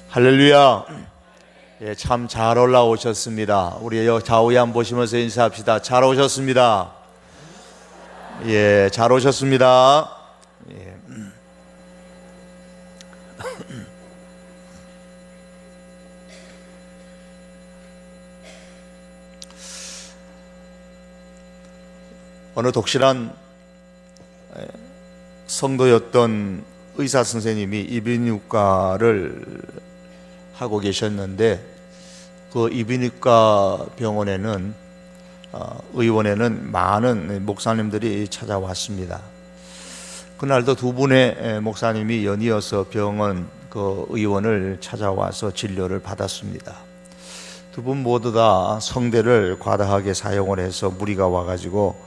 할렐루야. 예, 참 잘 올라오셨습니다. 우리 좌우에 한번 보시면서 인사합시다. 잘 오셨습니다. 예, 잘 오셨습니다. 예. 어느 독실한 성도였던 의사 선생님이 이비인후과를 하고 계셨는데, 그 이비인후과 병원에는 의원에는 많은 목사님들이 찾아왔습니다. 그날도 두 분의 목사님이 연이어서 병원 그 의원을 찾아와서 진료를 받았습니다. 두 분 모두 다 성대를 과다하게 사용을 해서 무리가 와가지고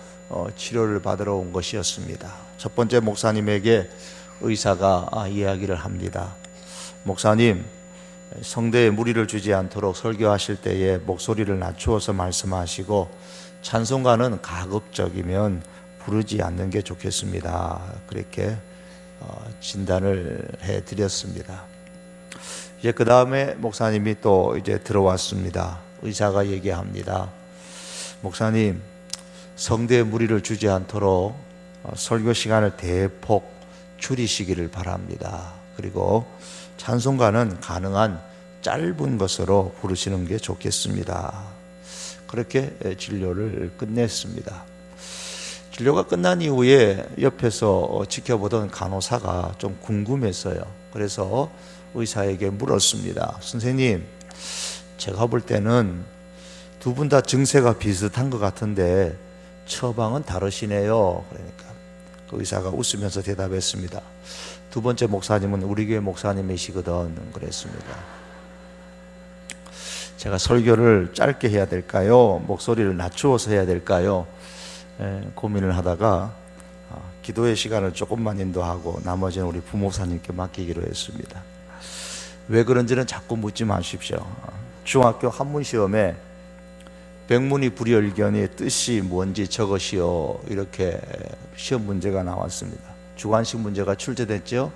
치료를 받으러 온 것이었습니다. 첫 번째 목사님에게 의사가 이야기를 합니다. 목사님, 성대에 무리를 주지 않도록 설교하실 때에 목소리를 낮추어서 말씀하시고 찬송가는 가급적이면 부르지 않는 게 좋겠습니다. 그렇게 진단을 해드렸습니다. 이제 그 다음에 목사님이 또 이제 들어왔습니다. 의사가 얘기합니다. 목사님, 성대에 무리를 주지 않도록 설교 시간을 대폭 줄이시기를 바랍니다. 그리고 찬송가는 가능한 짧은 것으로 부르시는 게 좋겠습니다. 그렇게 진료를 끝냈습니다. 진료가 끝난 이후에 옆에서 지켜보던 간호사가 좀 궁금했어요. 그래서 의사에게 물었습니다. 선생님, 제가 볼 때는 두 분 다 증세가 비슷한 것 같은데 처방은 다르시네요. 그러니까 그 의사가 웃으면서 대답했습니다. 두 번째 목사님은 우리 교회 목사님이시거든. 그랬습니다. 제가 설교를 짧게 해야 될까요? 목소리를 낮추어서 해야 될까요? 고민을 하다가 기도의 시간을 조금만 인도하고 나머지는 우리 부목사님께 맡기기로 했습니다. 왜 그런지는 자꾸 묻지 마십시오. 중학교 한문 시험에 백문이 불여일견의 뜻이 뭔지 적으시오, 이렇게 시험 문제가 나왔습니다. 주관식 문제가 출제됐죠.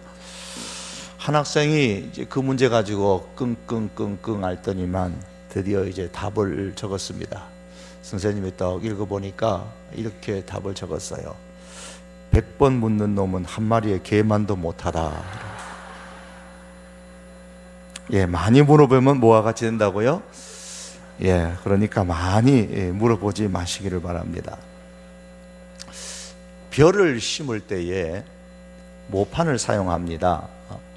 한 학생이 이제 그 문제 가지고 끙끙끙끙 앓더니만 드디어 이제 답을 적었습니다. 선생님이 딱 읽어보니까 이렇게 답을 적었어요. 100번 묻는 놈은 한 마리의 개만도 못하다. 예, 많이 물어보면 뭐와 같이 된다고요? 예, 그러니까 많이 물어보지 마시기를 바랍니다. 벼를 심을 때에 모판을 사용합니다.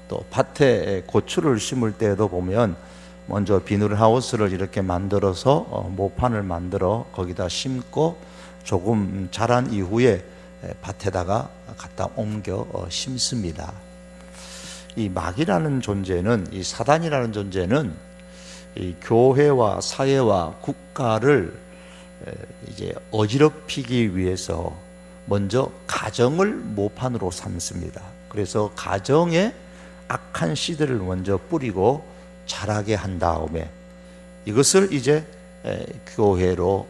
또 밭에 고추를 심을 때에도 보면 먼저 비닐하우스를 이렇게 만들어서 모판을 만들어 거기다 심고 조금 자란 이후에 밭에다가 갖다 옮겨 심습니다. 이 마귀라는 존재는, 이 사단이라는 존재는 이 교회와 사회와 국가를 이제 어지럽히기 위해서 먼저 가정을 모판으로 삼습니다. 그래서 가정에 악한 씨들을 먼저 뿌리고 자라게 한 다음에 이것을 이제 교회로,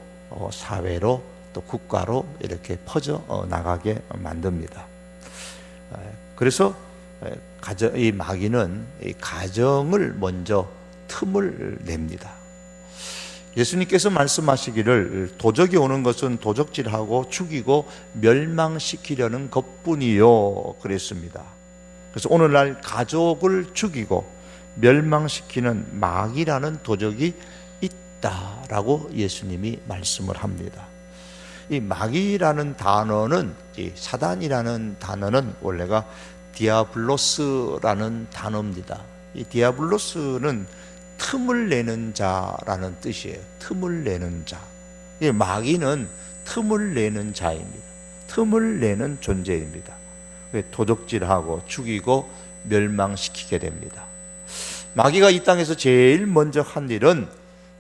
사회로, 또 국가로 이렇게 퍼져 나가게 만듭니다. 그래서 이 마귀는 이 가정을 먼저 틈을 냅니다. 예수님께서 말씀하시기를 도적이 오는 것은 도적질하고 죽이고 멸망시키려는 것뿐이요, 그랬습니다. 그래서 오늘날 가족을 죽이고 멸망시키는 마귀라는 도적이 있다라고 예수님이 말씀을 합니다. 이 마귀라는 단어는, 이 사단이라는 단어는 원래가 디아블로스라는 단어입니다. 이 디아블로스는 틈을 내는 자라는 뜻이에요. 틈을 내는 자. 이 마귀는 틈을 내는 자입니다. 틈을 내는 존재입니다. 도적질하고 죽이고 멸망시키게 됩니다. 마귀가 이 땅에서 제일 먼저 한 일은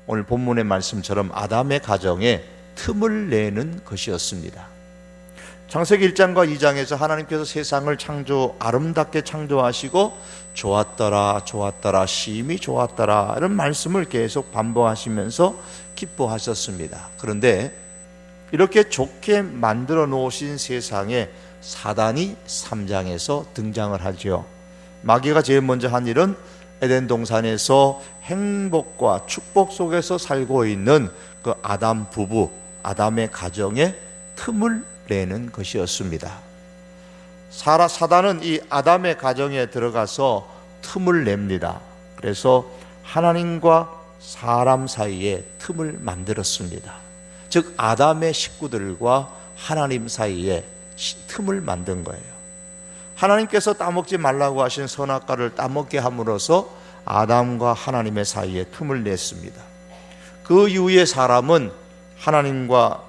오늘 본문의 말씀처럼 아담의 가정에 틈을 내는 것이었습니다. 창세기 1장과 2장에서 하나님께서 세상을 아름답게 창조하시고 좋았더라 좋았더라 심히 좋았더라 이런 말씀을 계속 반복하시면서 기뻐하셨습니다. 그런데 이렇게 좋게 만들어 놓으신 세상에 사단이 3장에서 등장을 하죠. 마귀가 제일 먼저 한 일은 에덴 동산에서 행복과 축복 속에서 살고 있는 그 아담 부부, 아담의 가정에 틈을 내는 것이었습니다. 사단은 이 아담의 가정에 들어가서 틈을 냅니다. 그래서 하나님과 사람 사이에 틈을 만들었습니다. 즉 아담의 식구들과 하나님 사이에 틈을 만든 거예요. 하나님께서 따먹지 말라고 하신 선악과를 따먹게 함으로써 아담과 하나님의 사이에 틈을 냈습니다. 그 이후에 사람은 하나님과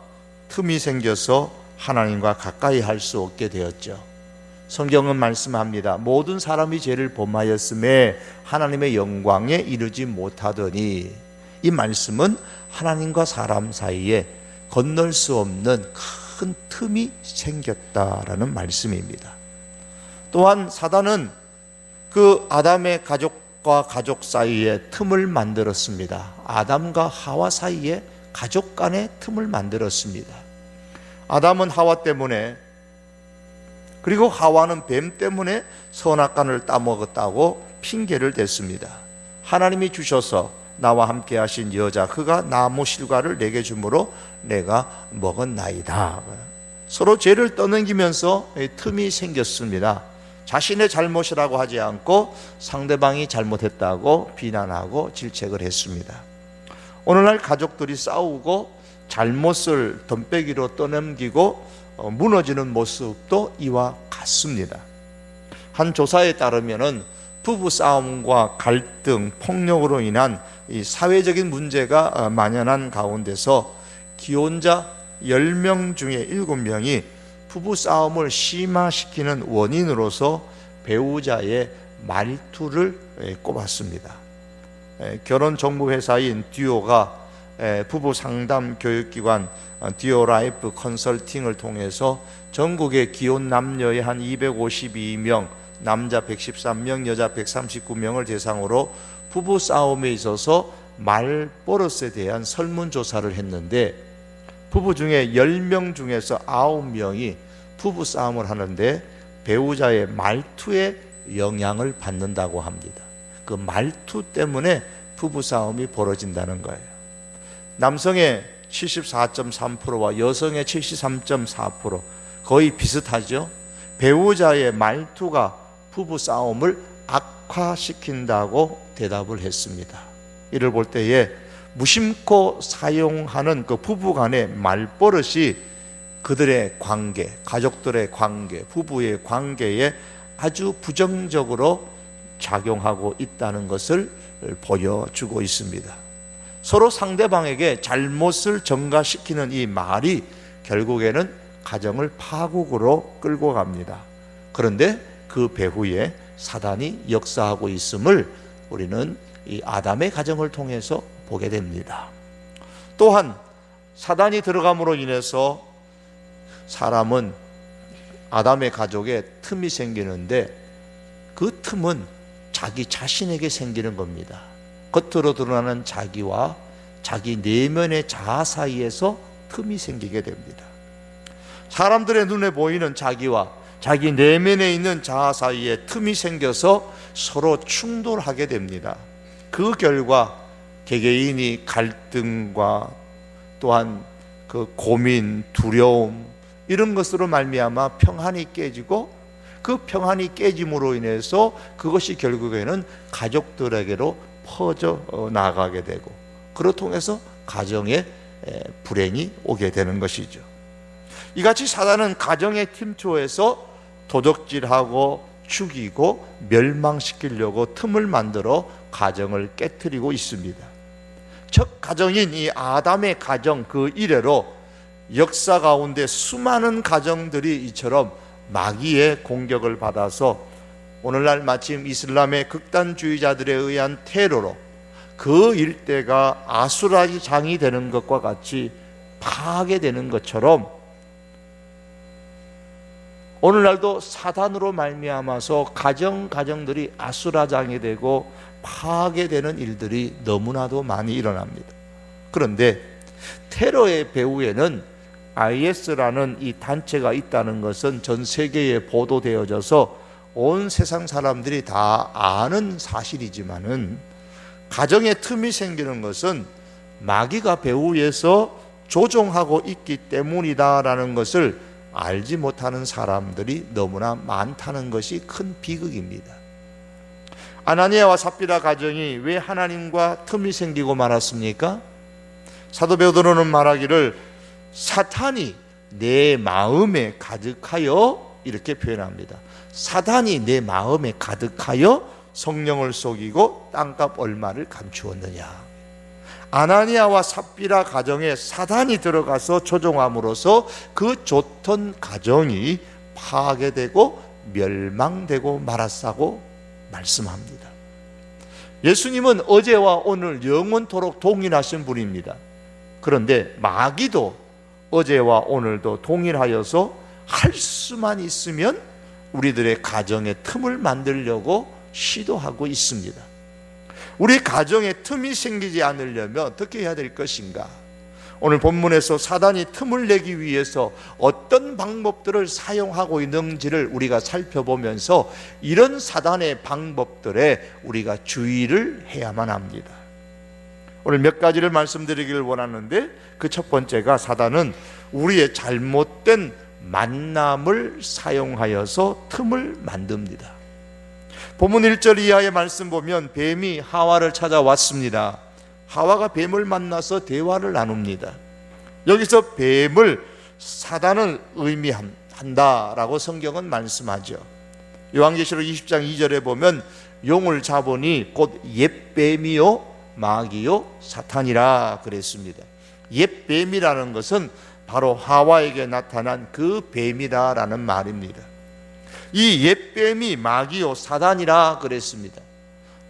틈이 생겨서 하나님과 가까이 할 수 없게 되었죠. 성경은 말씀합니다. 모든 사람이 죄를 범하였음에 하나님의 영광에 이르지 못하더니, 이 말씀은 하나님과 사람 사이에 건널 수 없는 큰 틈이 생겼다라는 말씀입니다. 또한 사단은 그 아담의 가족과 가족 사이에 틈을 만들었습니다. 아담과 하와 사이에 가족 간의 틈을 만들었습니다. 아담은 하와 때문에, 그리고 하와는 뱀 때문에 선악과를 따먹었다고 핑계를 댔습니다. 하나님이 주셔서 나와 함께 하신 여자, 그가 나무 실과를 내게 주므로 내가 먹었나이다. 서로 죄를 떠넘기면서 틈이 생겼습니다. 자신의 잘못이라고 하지 않고 상대방이 잘못했다고 비난하고 질책을 했습니다. 오늘날 가족들이 싸우고 잘못을 덤배기로 떠넘기고 무너지는 모습도 이와 같습니다. 한 조사에 따르면 부부 싸움과 갈등, 폭력으로 인한 이 사회적인 문제가 만연한 가운데서 기혼자 10명 중에 7명이 부부 싸움을 심화시키는 원인으로서 배우자의 말투를 꼽았습니다. 결혼 정보 회사인 듀오가 부부 상담 교육기관 듀오라이프 컨설팅을 통해서 전국의 기혼 남녀의 한 252명, 남자 113명, 여자 139명을 대상으로 부부 싸움에 있어서 말버릇에 대한 설문조사를 했는데, 부부 중에 10명 중에서 9명이 부부 싸움을 하는데 배우자의 말투에 영향을 받는다고 합니다. 그 말투 때문에 부부 싸움이 벌어진다는 거예요. 남성의 74.3%와 여성의 73.4%, 거의 비슷하죠. 배우자의 말투가 부부 싸움을 악화시킨다고 대답을 했습니다. 이를 볼 때에 무심코 사용하는 그 부부 간의 말버릇이 그들의 관계, 가족들의 관계, 부부의 관계에 아주 부정적으로 작용하고 있다는 것을 보여주고 있습니다. 서로 상대방에게 잘못을 전가시키는 이 말이 결국에는 가정을 파국으로 끌고 갑니다. 그런데 그 배후에 사단이 역사하고 있음을 우리는 이 아담의 가정을 통해서 보게 됩니다. 또한 사단이 들어감으로 인해서 사람은 아담의 가족에 틈이 생기는데, 그 틈은 자기 자신에게 생기는 겁니다. 겉으로 드러나는 자기와 자기 내면의 자아 사이에서 틈이 생기게 됩니다. 사람들의 눈에 보이는 자기와 자기 내면에 있는 자아 사이에 틈이 생겨서 서로 충돌하게 됩니다. 그 결과 개개인이 갈등과 또한 그 고민, 두려움, 이런 것으로 말미암아 평안이 깨지고, 그 평안이 깨짐으로 인해서 그것이 결국에는 가족들에게로 퍼져 나가게 되고, 그로 통해서 가정에 불행이 오게 되는 것이죠. 이같이 사단은 가정의 틈초에서 도적질하고 죽이고 멸망시키려고 틈을 만들어 가정을 깨트리고 있습니다. 첫 가정인 이 아담의 가정 그 이래로 역사 가운데 수많은 가정들이 이처럼 마귀의 공격을 받아서 오늘날 마침 이슬람의 극단주의자들에 의한 테러로 그 일대가 아수라장이 되는 것과 같이 파괴되는 것처럼, 오늘날도 사단으로 말미암아서 가정들이 아수라장이 되고 파괴되는 일들이 너무나도 많이 일어납니다. 그런데 테러의 배후에는 IS라는 이 단체가 있다는 것은 전 세계에 보도되어져서 온 세상 사람들이 다 아는 사실이지만은 가정에 틈이 생기는 것은 마귀가 배후에서 조종하고 있기 때문이다라는 것을 알지 못하는 사람들이 너무나 많다는 것이 큰 비극입니다. 아나니아와 삽비라 가정이 왜 하나님과 틈이 생기고 말았습니까? 사도 베드로는 말하기를 사탄이 내 마음에 가득하여 이렇게 표현합니다. 사탄이 내 마음에 가득하여 성령을 속이고 땅값 얼마를 감추었느냐. 아나니아와 삽비라 가정에 사단이 들어가서 조종함으로써 그 좋던 가정이 파괴되고 멸망되고 말았다고 말씀합니다. 예수님은 어제와 오늘 영원토록 동일하신 분입니다. 그런데 마귀도 어제와 오늘도 동일하여서 할 수만 있으면 우리들의 가정에 틈을 만들려고 시도하고 있습니다. 우리 가정에 틈이 생기지 않으려면 어떻게 해야 될 것인가? 오늘 본문에서 사단이 틈을 내기 위해서 어떤 방법들을 사용하고 있는지를 우리가 살펴보면서 이런 사단의 방법들에 우리가 주의를 해야만 합니다. 오늘 몇 가지를 말씀드리기를 원하는데 그 첫 번째가 사단은 우리의 잘못된 만남을 사용하여서 틈을 만듭니다. 본문 1절 이하의 말씀 보면 뱀이 하와를 찾아왔습니다. 하와가 뱀을 만나서 대화를 나눕니다. 여기서 뱀을 사단을 의미한다라고 성경은 말씀하죠. 요한계시록 20장 2절에 보면 용을 잡으니 곧 옛뱀이요 마귀요 사탄이라 그랬습니다. 옛뱀이라는 것은 바로 하와에게 나타난 그 뱀이다라는 말입니다. 이 옛뱀이 마귀요 사단이라 그랬습니다.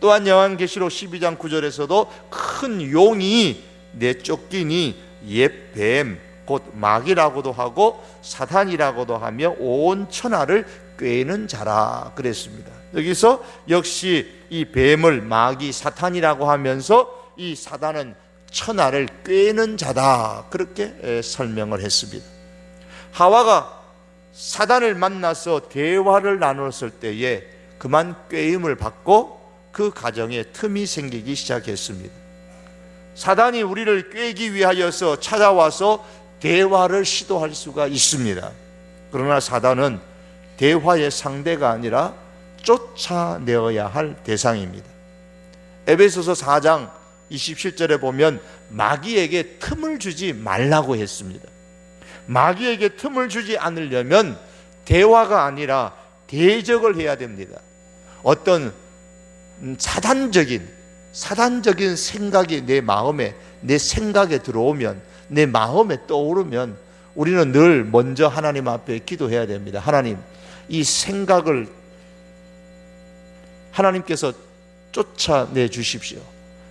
또한 요한계시록 12장 9절에서도 큰 용이 내쫓기니 옛뱀 곧 마귀라고도 하고 사단이라고도 하며 온 천하를 꿰는 자라 그랬습니다. 여기서 역시 이 뱀을 마귀 사탄이라고 하면서 이 사단은 천하를 꿰는 자다 그렇게 설명을 했습니다. 하와가 사단을 만나서 대화를 나눴을 때에 그만 꾀임을 받고 그 가정에 틈이 생기기 시작했습니다. 사단이 우리를 꾀기 위하여서 찾아와서 대화를 시도할 수가 있습니다. 그러나 사단은 대화의 상대가 아니라 쫓아내어야 할 대상입니다. 에베소서 4장 27절에 보면 마귀에게 틈을 주지 말라고 했습니다. 마귀에게 틈을 주지 않으려면 대화가 아니라 대적을 해야 됩니다. 어떤 사단적인 생각이 내 마음에, 내 생각에 들어오면, 내 마음에 떠오르면 우리는 늘 먼저 하나님 앞에 기도해야 됩니다. 하나님, 이 생각을 하나님께서 쫓아내 주십시오.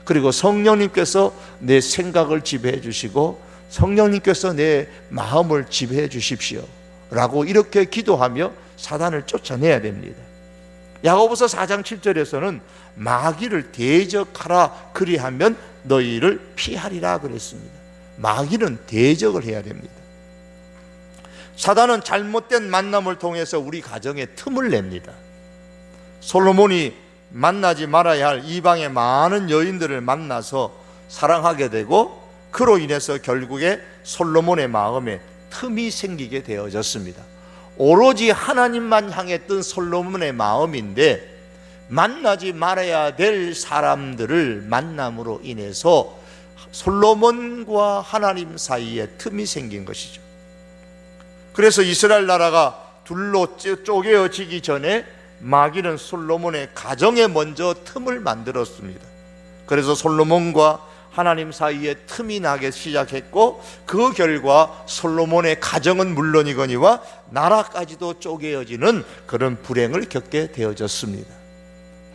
그리고 성령님께서 내 생각을 지배해 주시고 성령님께서 내 마음을 지배해 주십시오 라고 이렇게 기도하며 사단을 쫓아내야 됩니다. 야고보서 4장 7절에서는 마귀를 대적하라 그리하면 너희를 피하리라 그랬습니다. 마귀는 대적을 해야 됩니다. 사단은 잘못된 만남을 통해서 우리 가정에 틈을 냅니다. 솔로몬이 만나지 말아야 할 이방의 많은 여인들을 만나서 사랑하게 되고 그로 인해서 결국에 솔로몬의 마음에 틈이 생기게 되어졌습니다. 오로지 하나님만 향했던 솔로몬의 마음인데 만나지 말아야 될 사람들을 만남으로 인해서 솔로몬과 하나님 사이에 틈이 생긴 것이죠. 그래서 이스라엘 나라가 둘로 쪼개어지기 전에 마귀는 솔로몬의 가정에 먼저 틈을 만들었습니다. 그래서 솔로몬과 하나님 사이에 틈이 나기 시작했고 그 결과 솔로몬의 가정은 물론이거니와 나라까지도 쪼개어지는 그런 불행을 겪게 되어졌습니다.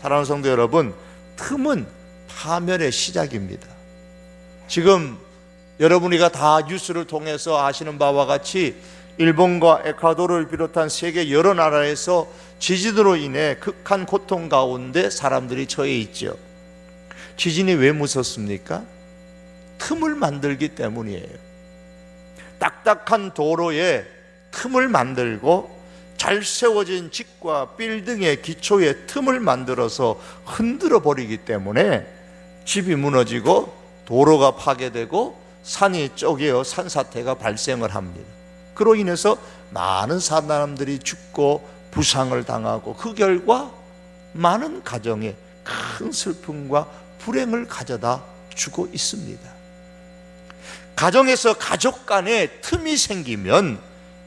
사랑하는 성도 여러분, 틈은 파멸의 시작입니다. 지금 여러분이가 다 뉴스를 통해서 아시는 바와 같이 일본과 에콰도르를 비롯한 세계 여러 나라에서 지진으로 인해 극한 고통 가운데 사람들이 처해 있죠. 지진이 왜 무섭습니까? 틈을 만들기 때문이에요. 딱딱한 도로에 틈을 만들고 잘 세워진 집과 빌딩의 기초에 틈을 만들어서 흔들어 버리기 때문에 집이 무너지고 도로가 파괴되고 산이 쪼개어 산사태가 발생을 합니다. 그로 인해서 많은 사람들이 죽고 부상을 당하고 그 결과 많은 가정에 큰 슬픔과 불행을 가져다 주고 있습니다. 가정에서 가족 간에 틈이 생기면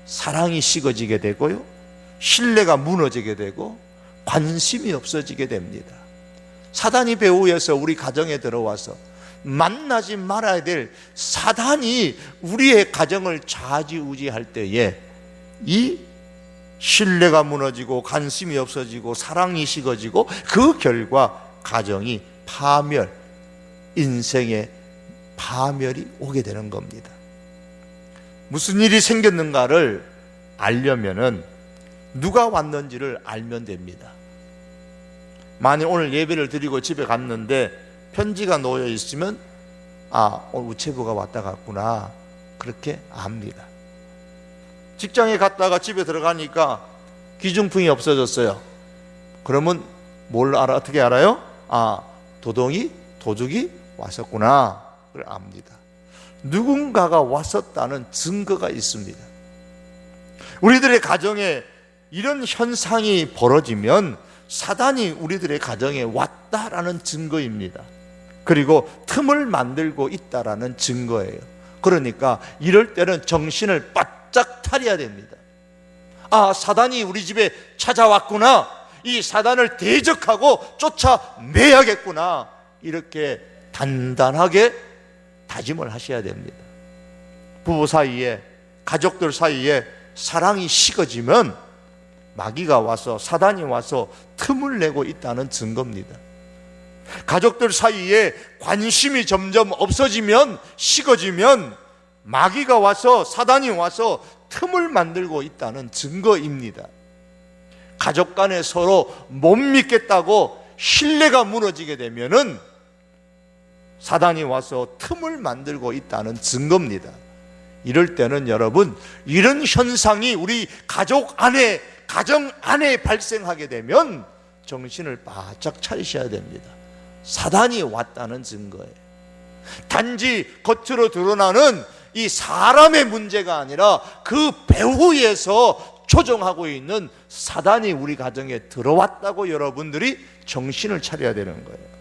사랑이 식어지게 되고요, 신뢰가 무너지게 되고 관심이 없어지게 됩니다. 사단이 배후에서 우리 가정에 들어와서 만나지 말아야 될 사단이 우리의 가정을 좌지우지할 때에 이 신뢰가 무너지고 관심이 없어지고 사랑이 식어지고 그 결과 가정이 파멸, 인생의 파멸이 오게 되는 겁니다. 무슨 일이 생겼는가를 알려면은 누가 왔는지를 알면 됩니다. 만약 오늘 예배를 드리고 집에 갔는데 편지가 놓여 있으면 오늘 우체부가 왔다 갔구나, 그렇게 압니다. 직장에 갔다가 집에 들어가니까 기중풍이 없어졌어요. 그러면 어떻게 알아요? 도둑이 왔었구나, 그걸 압니다. 누군가가 왔었다는 증거가 있습니다. 우리들의 가정에 이런 현상이 벌어지면 사단이 우리들의 가정에 왔다라는 증거입니다. 그리고 틈을 만들고 있다라는 증거예요. 그러니까 이럴 때는 정신을 바짝 차려야 됩니다. 사단이 우리 집에 찾아왔구나, 이 사단을 대적하고 쫓아내야겠구나, 이렇게 단단하게 다짐을 하셔야 됩니다. 부부 사이에, 가족들 사이에 사랑이 식어지면 마귀가 와서, 사단이 와서 틈을 내고 있다는 증거입니다. 가족들 사이에 관심이 점점 없어지면, 식어지면 마귀가 와서, 사단이 와서 틈을 만들고 있다는 증거입니다. 가족 간에 서로 못 믿겠다고 신뢰가 무너지게 되면은 사단이 와서 틈을 만들고 있다는 증거입니다. 이럴 때는 여러분, 이런 현상이 우리 가정 안에 발생하게 되면 정신을 바짝 차리셔야 됩니다. 사단이 왔다는 증거예요. 단지 겉으로 드러나는 이 사람의 문제가 아니라 그 배후에서 조종하고 있는 사단이 우리 가정에 들어왔다고 여러분들이 정신을 차려야 되는 거예요.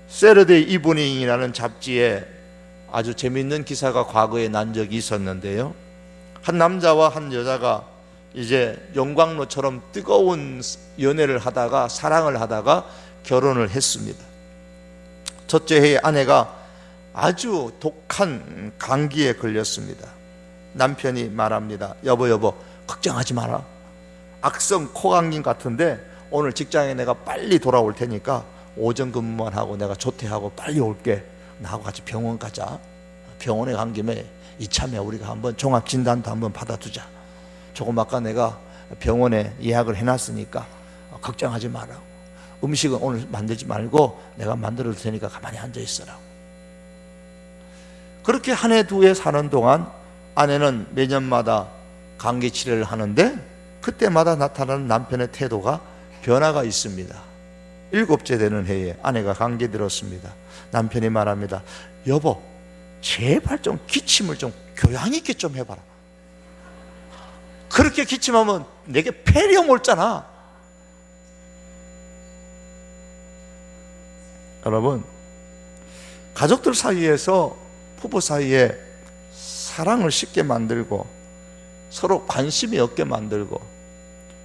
세러데이 이브닝이라는 잡지에 아주 재미있는 기사가 과거에 난 적이 있었는데요, 한 남자와 한 여자가 이제 용광로처럼 뜨거운 연애를 하다가, 사랑을 하다가 결혼을 했습니다. 첫째 해에 아내가 아주 독한 감기에 걸렸습니다. 남편이 말합니다. 여보 걱정하지 마라. 악성 코감기 같은데 오늘 직장에 내가 빨리 돌아올 테니까 오전 근무만 하고 내가 조퇴하고 빨리 올게. 나하고 같이 병원 가자. 병원에 간 김에 이참에 우리가 한번 종합진단도 한번 받아두자. 조금 아까 내가 병원에 예약을 해놨으니까 걱정하지 마라. 음식은 오늘 만들지 말고 내가 만들어 줄 테니까 가만히 앉아 있어라. 그렇게 한 해 두 해 사는 동안 아내는 매년마다 감기 치료를 하는데 그때마다 나타나는 남편의 태도가 변화가 있습니다. 7째 되는 해에 아내가 감기 들었습니다. 남편이 말합니다. 여보, 제발 좀 기침을 좀 교양 있게 좀 해봐라. 그렇게 기침하면 내게 폐렴 올잖아. 여러분, 가족들 사이에서, 부부 사이에 사랑을 쉽게 만들고 서로 관심이 없게 만들고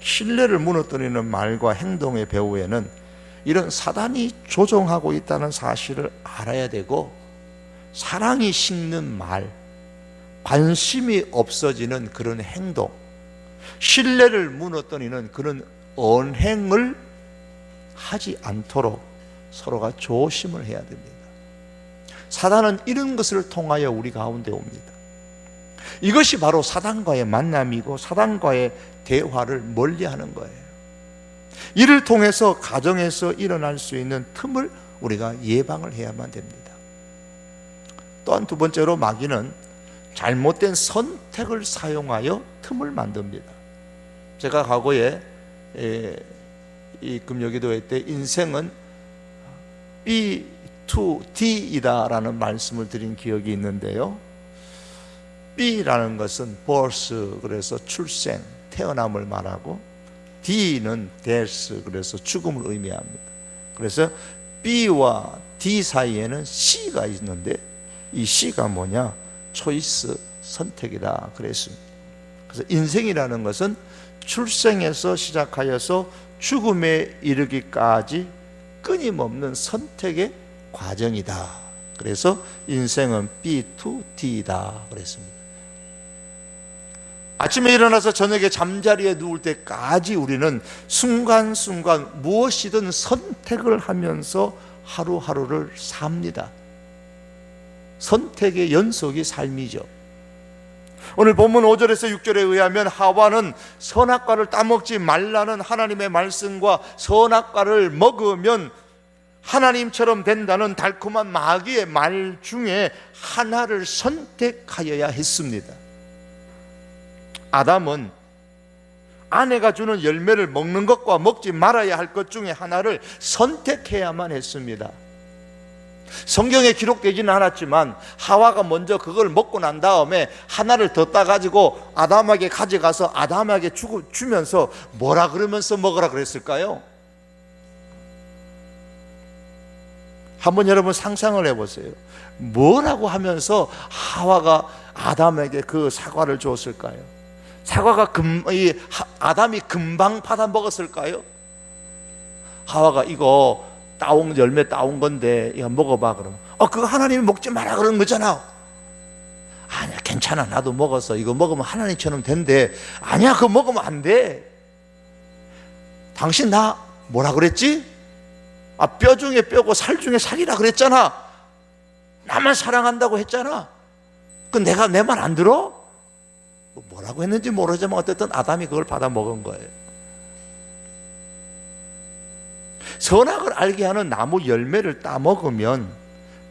신뢰를 무너뜨리는 말과 행동의 배후에는 이런 사단이 조종하고 있다는 사실을 알아야 되고, 사랑이 식는 말, 관심이 없어지는 그런 행동, 신뢰를 무너뜨리는 그런 언행을 하지 않도록 서로가 조심을 해야 됩니다. 사단은 이런 것을 통하여 우리 가운데 옵니다. 이것이 바로 사단과의 만남이고 사단과의 대화를 멀리하는 거예요. 이를 통해서 가정에서 일어날 수 있는 틈을 우리가 예방을 해야만 됩니다. 또한 두 번째로 마귀는 잘못된 선택을 사용하여 틈을 만듭니다. 제가 과거에 이 금요기도회 때 인생은 B to D이다라는 말씀을 드린 기억이 있는데요. B라는 것은 birth, 그래서 출생, 태어남을 말하고, D는 death, 그래서 죽음을 의미합니다. 그래서 B와 D 사이에는 C가 있는데, 이 C가 뭐냐? 초이스, 선택이다 그랬습니다. 그래서 인생이라는 것은 출생에서 시작하여서 죽음에 이르기까지 끊임없는 선택의 과정이다. 그래서 인생은 B to D다 그랬습니다. 아침에 일어나서 저녁에 잠자리에 누울 때까지 우리는 순간순간 무엇이든 선택을 하면서 하루하루를 삽니다. 선택의 연속이 삶이죠. 오늘 본문 5절에서 6절에 의하면 하와는 선악과를 따먹지 말라는 하나님의 말씀과 선악과를 먹으면 하나님처럼 된다는 달콤한 마귀의 말 중에 하나를 선택하여야 했습니다. 아담은 아내가 주는 열매를 먹는 것과 먹지 말아야 할 것 중에 하나를 선택해야만 했습니다. 성경에 기록되지는 않았지만 하와가 먼저 그걸 먹고 난 다음에 하나를 더 따가지고 아담에게 가져가서 아담에게 주면서 뭐라 그러면서 먹으라 그랬을까요? 한번 여러분 상상을 해보세요. 뭐라고 하면서 하와가 아담에게 그 사과를 줬을까요? 사과가 아담이 금방 받아 먹었을까요? 하와가 이거 열매 따온 건데 이거 먹어봐 그러면 그거 하나님이 먹지 마라 그러는 거잖아. 아니야 괜찮아 나도 먹어서 이거 먹으면 하나님처럼 된대. 아니야 그거 먹으면 안 돼. 당신 나 뭐라 그랬지? 뼈 중에 뼈고 살 중에 살이라 그랬잖아. 나만 사랑한다고 했잖아. 그 내가 내 말 안 들어? 뭐라고 했는지 모르지만 어쨌든 아담이 그걸 받아 먹은 거예요. 선악을 알게 하는 나무 열매를 따먹으면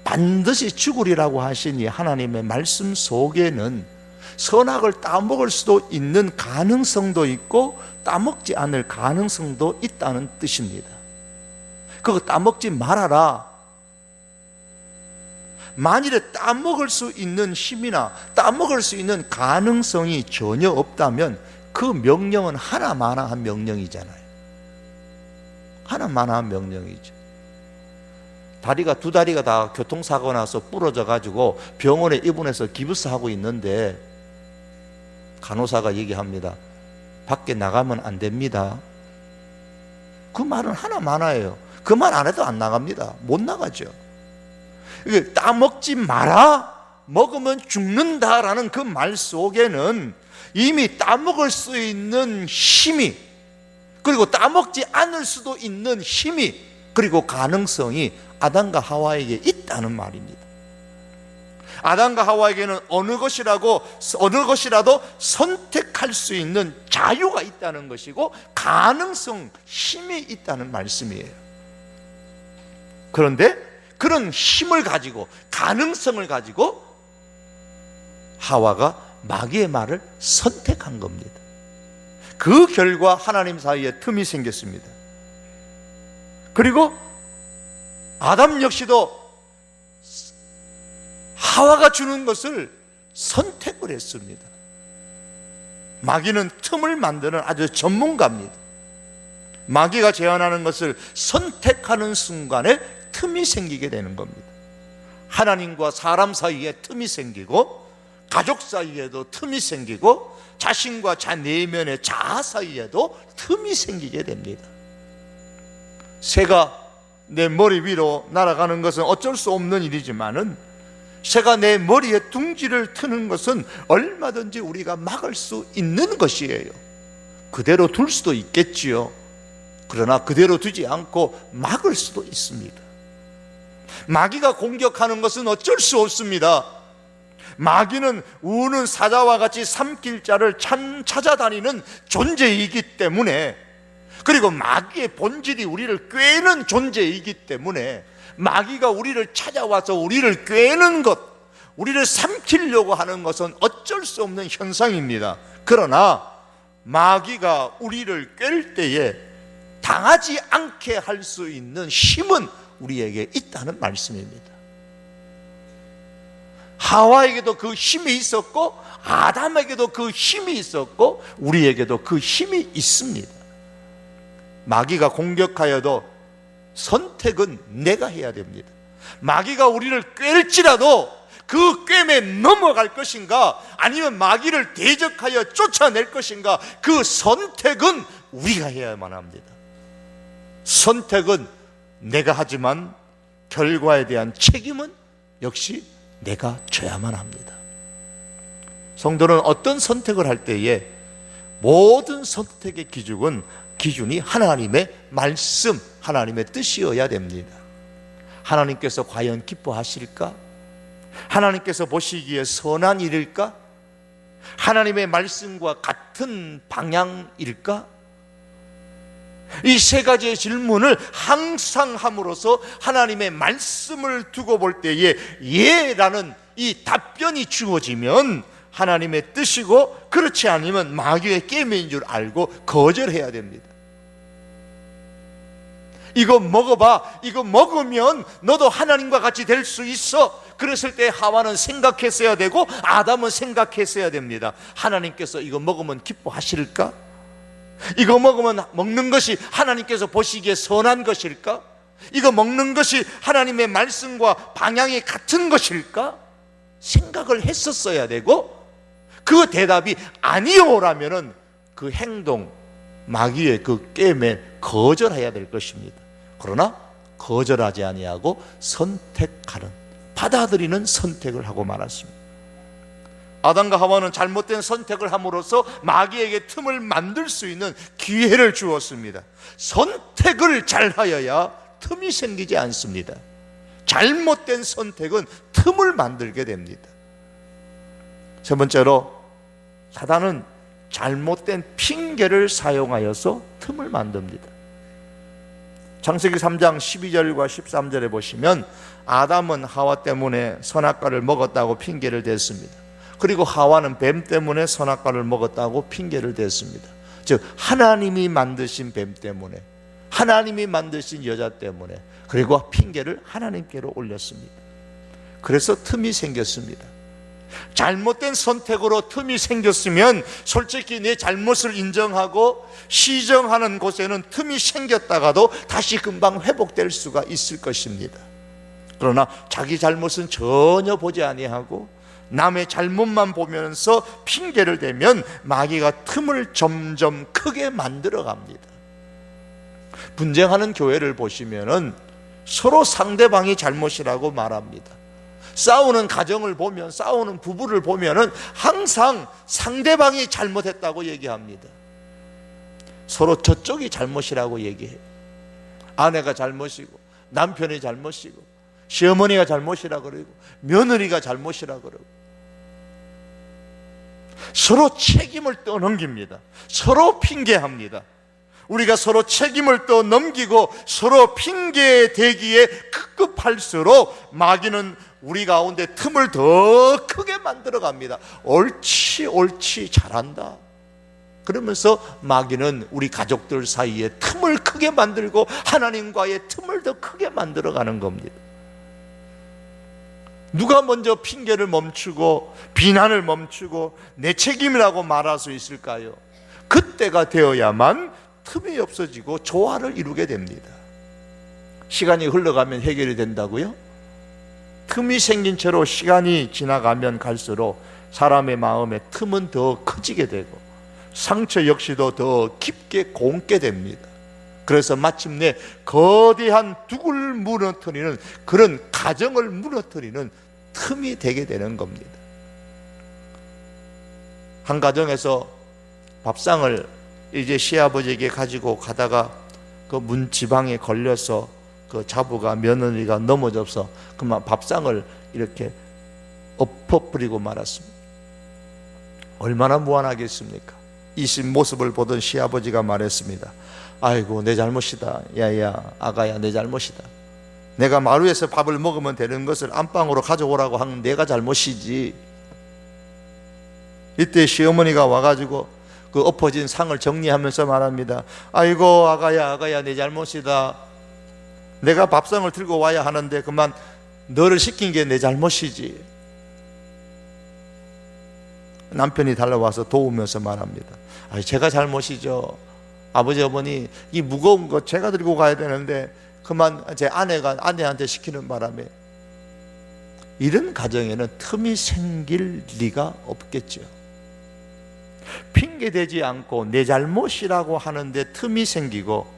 반드시 죽으리라고 하시니 하나님의 말씀 속에는 선악을 따먹을 수도 있는 가능성도 있고 따먹지 않을 가능성도 있다는 뜻입니다. 그거 따먹지 말아라. 만일에 따먹을 수 있는 힘이나 따먹을 수 있는 가능성이 전혀 없다면 그 명령은 하나만한 명령이잖아요. 하나만한 명령이죠. 두 다리가 다 교통사고 나서 부러져 가지고 병원에 입원해서 기부스하고 있는데 간호사가 얘기합니다. 밖에 나가면 안 됩니다. 그 말은 하나만해요. 그 말 안 해도 안 나갑니다. 못 나가죠. 따먹지 마라, 먹으면 죽는다라는 그 말 속에는 이미 따먹을 수 있는 힘이, 그리고 따먹지 않을 수도 있는 힘이, 그리고 가능성이 아담과 하와에게 있다는 말입니다. 아담과 하와에게는 어느 것이라도 선택할 수 있는 자유가 있다는 것이고 가능성, 힘이 있다는 말씀이에요. 그런데 그런 힘을 가지고 가능성을 가지고 하와가 마귀의 말을 선택한 겁니다. 그 결과 하나님 사이에 틈이 생겼습니다. 그리고 아담 역시도 하와가 주는 것을 선택을 했습니다. 마귀는 틈을 만드는 아주 전문가입니다. 마귀가 제안하는 것을 선택하는 순간에 틈이 생기게 되는 겁니다. 하나님과 사람 사이에 틈이 생기고 가족 사이에도 틈이 생기고 자신과 자 내면의 자아 사이에도 틈이 생기게 됩니다. 새가 내 머리 위로 날아가는 것은 어쩔 수 없는 일이지만은 새가 내 머리에 둥지를 트는 것은 얼마든지 우리가 막을 수 있는 것이에요. 그대로 둘 수도 있겠지요. 그러나 그대로 두지 않고 막을 수도 있습니다. 마귀가 공격하는 것은 어쩔 수 없습니다. 마귀는 우는 사자와 같이 삼킬 자를 찾아다니는 존재이기 때문에, 그리고 마귀의 본질이 우리를 꿰는 존재이기 때문에 마귀가 우리를 찾아와서 우리를 꿰는 것, 우리를 삼키려고 하는 것은 어쩔 수 없는 현상입니다. 그러나 마귀가 우리를 꿰를 때에 당하지 않게 할 수 있는 힘은 우리에게 있다는 말씀입니다. 하와에게도 그 힘이 있었고 아담에게도 그 힘이 있었고 우리에게도 그 힘이 있습니다. 마귀가 공격하여도 선택은 내가 해야 됩니다. 마귀가 우리를 꿰을지라도 그 꿰매 넘어갈 것인가 아니면 마귀를 대적하여 쫓아낼 것인가, 그 선택은 우리가 해야만 합니다. 선택은 내가 하지만 결과에 대한 책임은 역시 내가 져야만 합니다. 성도는 어떤 선택을 할 때에 모든 선택의 기준이 하나님의 말씀, 하나님의 뜻이어야 됩니다. 하나님께서 과연 기뻐하실까? 하나님께서 보시기에 선한 일일까? 하나님의 말씀과 같은 방향일까? 이 세 가지의 질문을 항상 함으로써 하나님의 말씀을 두고 볼 때에 예라는 이 답변이 주어지면 하나님의 뜻이고, 그렇지 않으면 마귀의 게임인 줄 알고 거절해야 됩니다. 이거 먹어봐, 이거 먹으면 너도 하나님과 같이 될 수 있어. 그랬을 때 하와는 생각했어야 되고 아담은 생각했어야 됩니다. 하나님께서 이거 먹으면 기뻐하실까? 이거 먹는 것이 하나님께서 보시기에 선한 것일까? 이거 먹는 것이 하나님의 말씀과 방향이 같은 것일까? 생각을 했었어야 되고, 그 대답이 아니오라면은 그 행동, 마귀의 그 게임에 거절해야 될 것입니다. 그러나 거절하지 아니하고 선택하는, 받아들이는 선택을 하고 말았습니다. 아담과 하와는 잘못된 선택을 함으로써 마귀에게 틈을 만들 수 있는 기회를 주었습니다. 선택을 잘하여야 틈이 생기지 않습니다. 잘못된 선택은 틈을 만들게 됩니다. 세 번째로, 사단은 잘못된 핑계를 사용하여서 틈을 만듭니다. 창세기 3장 12절과 13절에 보시면 아담은 하와 때문에 선악과를 먹었다고 핑계를 댔습니다. 그리고 하와는 뱀 때문에 선악과를 먹었다고 핑계를 댔습니다. 즉 하나님이 만드신 뱀 때문에, 하나님이 만드신 여자 때문에, 그리고 핑계를 하나님께로 올렸습니다. 그래서 틈이 생겼습니다. 잘못된 선택으로 틈이 생겼으면 솔직히 내 잘못을 인정하고 시정하는 곳에는 틈이 생겼다가도 다시 금방 회복될 수가 있을 것입니다. 그러나 자기 잘못은 전혀 보지 아니하고 남의 잘못만 보면서 핑계를 대면 마귀가 틈을 점점 크게 만들어 갑니다. 분쟁하는 교회를 보시면은 서로 상대방이 잘못이라고 말합니다. 싸우는 가정을 보면, 싸우는 부부를 보면은 항상 상대방이 잘못했다고 얘기합니다. 서로 저쪽이 잘못이라고 얘기해요. 아내가 잘못이고, 남편이 잘못이고, 시어머니가 잘못이라 그러고, 며느리가 잘못이라 그러고, 서로 책임을 떠넘깁니다. 서로 핑계합니다. 우리가 서로 책임을 떠넘기고 서로 핑계 대기에 급급할수록 마귀는 우리 가운데 틈을 더 크게 만들어 갑니다. 옳지 잘한다 그러면서 마귀는 우리 가족들 사이에 틈을 크게 만들고 하나님과의 틈을 더 크게 만들어 가는 겁니다. 누가 먼저 핑계를 멈추고 비난을 멈추고 내 책임이라고 말할 수 있을까요? 그때가 되어야만 틈이 없어지고 조화를 이루게 됩니다. 시간이 흘러가면 해결이 된다고요? 틈이 생긴 채로 시간이 지나가면 갈수록 사람의 마음에 틈은 더 커지게 되고 상처 역시도 더 깊게 곪게 됩니다. 그래서 마침내 거대한 둑을 무너뜨리는, 그런 가정을 무너뜨리는 틈이 되게 되는 겁니다. 한 가정에서 밥상을 이제 시아버지에게 가지고 가다가 그 문지방에 걸려서 그 자부가, 며느리가 넘어져서 그만 밥상을 이렇게 엎어버리고 말았습니다. 얼마나 무안하겠습니까? 이 모습을 보던 시아버지가 말했습니다. 아이고 내 잘못이다. 야야 아가야 내 잘못이다. 내가 마루에서 밥을 먹으면 되는 것을 안방으로 가져오라고 하는 내가 잘못이지. 이때 시어머니가 와가지고 그 엎어진 상을 정리하면서 말합니다. 아이고 아가야 내 잘못이다. 내가 밥상을 들고 와야 하는데 그만 너를 시킨 게 내 잘못이지. 남편이 달려와서 도우면서 말합니다. 제가 잘못이죠. 아버지 어머니 이 무거운 거 제가 들고 가야 되는데 그만 제 아내가 아내한테 시키는 바람에. 이런 가정에는 틈이 생길 리가 없겠죠. 핑계대지 않고 내 잘못이라고 하는데 틈이 생기고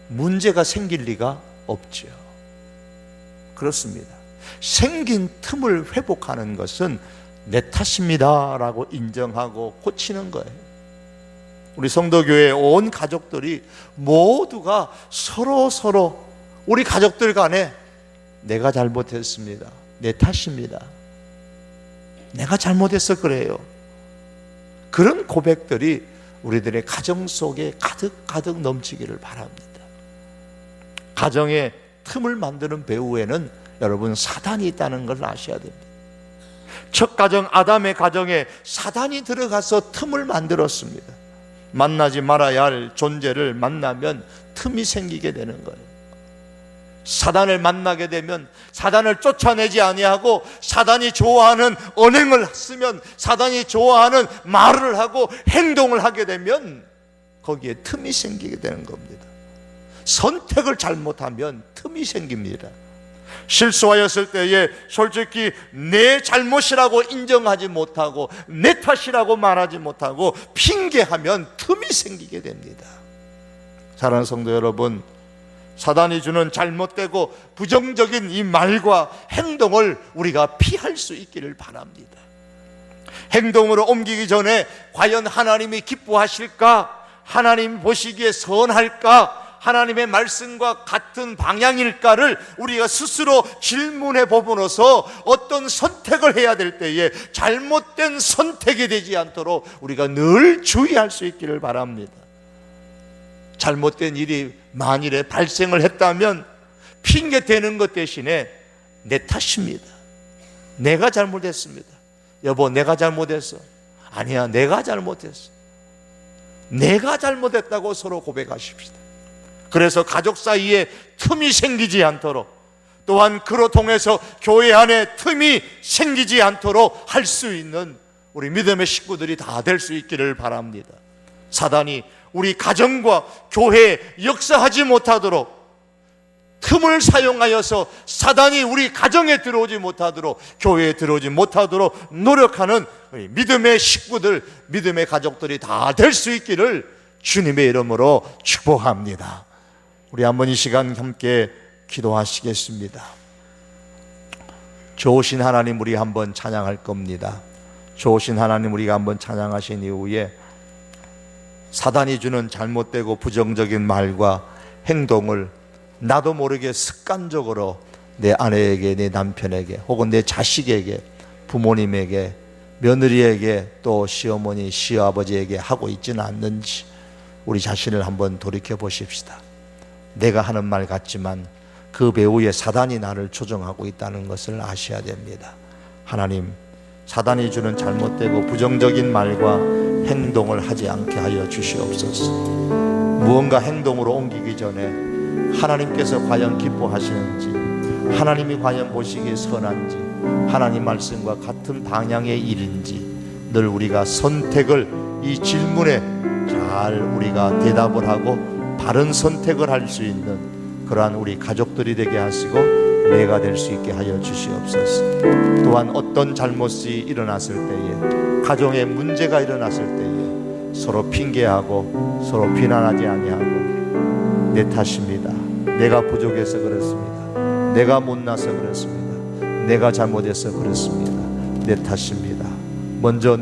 문제가 생길 리가 없죠. 그렇습니다. 생긴 틈을 회복하는 것은 내 탓입니다 라고 인정하고 고치는 거예요. 우리 성도교회 온 가족들이 모두가 서로 우리 가족들 간에 내가 잘못했습니다, 내 탓입니다, 내가 잘못해서 그래요, 그런 고백들이 우리들의 가정 속에 가득 넘치기를 바랍니다. 가정의 틈을 만드는 배후에는 여러분 사단이 있다는 걸 아셔야 됩니다. 첫 가정 아담의 가정에 사단이 들어가서 틈을 만들었습니다. 만나지 말아야 할 존재를 만나면 틈이 생기게 되는 거예요. 사단을 만나게 되면 사단을 쫓아내지 아니하고 사단이 좋아하는 언행을 쓰면, 사단이 좋아하는 말을 하고 행동을 하게 되면 거기에 틈이 생기게 되는 겁니다. 선택을 잘못하면 틈이 생깁니다. 실수하였을 때에 솔직히 내 잘못이라고 인정하지 못하고 내 탓이라고 말하지 못하고 핑계하면 틈이 생기게 됩니다. 사랑하는 성도 여러분, 사단이 주는 잘못되고 부정적인 이 말과 행동을 우리가 피할 수 있기를 바랍니다. 행동으로 옮기기 전에 과연 하나님이 기뻐하실까? 하나님 보시기에 선할까? 하나님의 말씀과 같은 방향일까를 우리가 스스로 질문해 보면서 어떤 선택을 해야 될 때에 잘못된 선택이 되지 않도록 우리가 늘 주의할 수 있기를 바랍니다. 잘못된 일이 만일에 발생을 했다면 핑계 대는 것 대신에 내 탓입니다, 내가 잘못했습니다, 여보 내가 잘못했어, 아니야 내가 잘못했어, 내가 잘못했다고 서로 고백하십시다. 그래서 가족 사이에 틈이 생기지 않도록, 또한 그로 통해서 교회 안에 틈이 생기지 않도록 할 수 있는 우리 믿음의 식구들이 다 될 수 있기를 바랍니다. 사단이 우리 가정과 교회에 역사하지 못하도록, 틈을 사용하여서 사단이 우리 가정에 들어오지 못하도록, 교회에 들어오지 못하도록 노력하는 우리 믿음의 식구들, 믿음의 가족들이 다 될 수 있기를 주님의 이름으로 축복합니다. 우리 한번 이 시간 함께 기도하시겠습니다. 좋으신 하나님, 우리 한번 찬양할 겁니다. 좋으신 하나님, 우리가 한번 찬양하신 이후에 사단이 주는 잘못되고 부정적인 말과 행동을 나도 모르게 습관적으로 내 아내에게, 내 남편에게, 혹은 내 자식에게, 부모님에게, 며느리에게, 또 시어머니, 시아버지에게 하고 있지는 않는지 우리 자신을 한번 돌이켜 보십시다. 내가 하는 말 같지만 그 배후에 사단이 나를 조종하고 있다는 것을 아셔야 됩니다. 하나님, 사단이 주는 잘못되고 부정적인 말과 행동을 하지 않게 하여 주시옵소서. 무언가 행동으로 옮기기 전에 하나님께서 과연 기뻐하시는지, 하나님이 과연 보시기에 선한지, 하나님 말씀과 같은 방향의 일인지 늘 우리가 선택을, 이 질문에 잘 우리가 대답을 하고 바른 선택을 할 수 있는 그러한 우리 가족들이 되게 하시고 내가 될 수 있게 하여 주시옵소서. 또한 어떤 잘못이 일어났을 때에, 가정에 문제가 일어났을 때에 서로 핑계하고 서로 비난하지 아니하고 내 탓입니다, 내가 부족해서 그렇습니다, 내가 못나서 그렇습니다, 내가 잘못해서 그렇습니다, 내 탓입니다,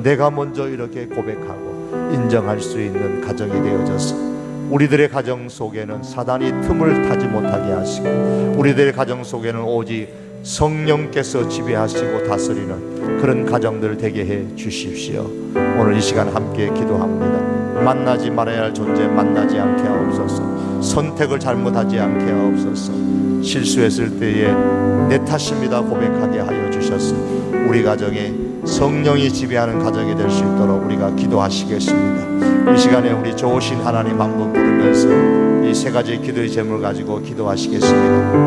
내가 먼저 이렇게 고백하고 인정할 수 있는 가정이 되어져서 우리들의 가정 속에는 사단이 틈을 타지 못하게 하시고 우리들의 가정 속에는 오직 성령께서 지배하시고 다스리는 그런 가정들 되게 해 주십시오. 오늘 이 시간 함께 기도합니다. 만나지 말아야 할 존재 만나지 않게 하옵소서. 선택을 잘못하지 않게 하옵소서. 실수했을 때에 내 탓입니다 고백하게 하여 주셔서 우리 가정에 성령이 지배하는 가정이 될 수 있도록 우리가 기도하시겠습니다. 이 시간에 우리 좋으신 하나님 한번 부르면서 이 세 가지 기도의 제목을 가지고 기도하시겠습니다.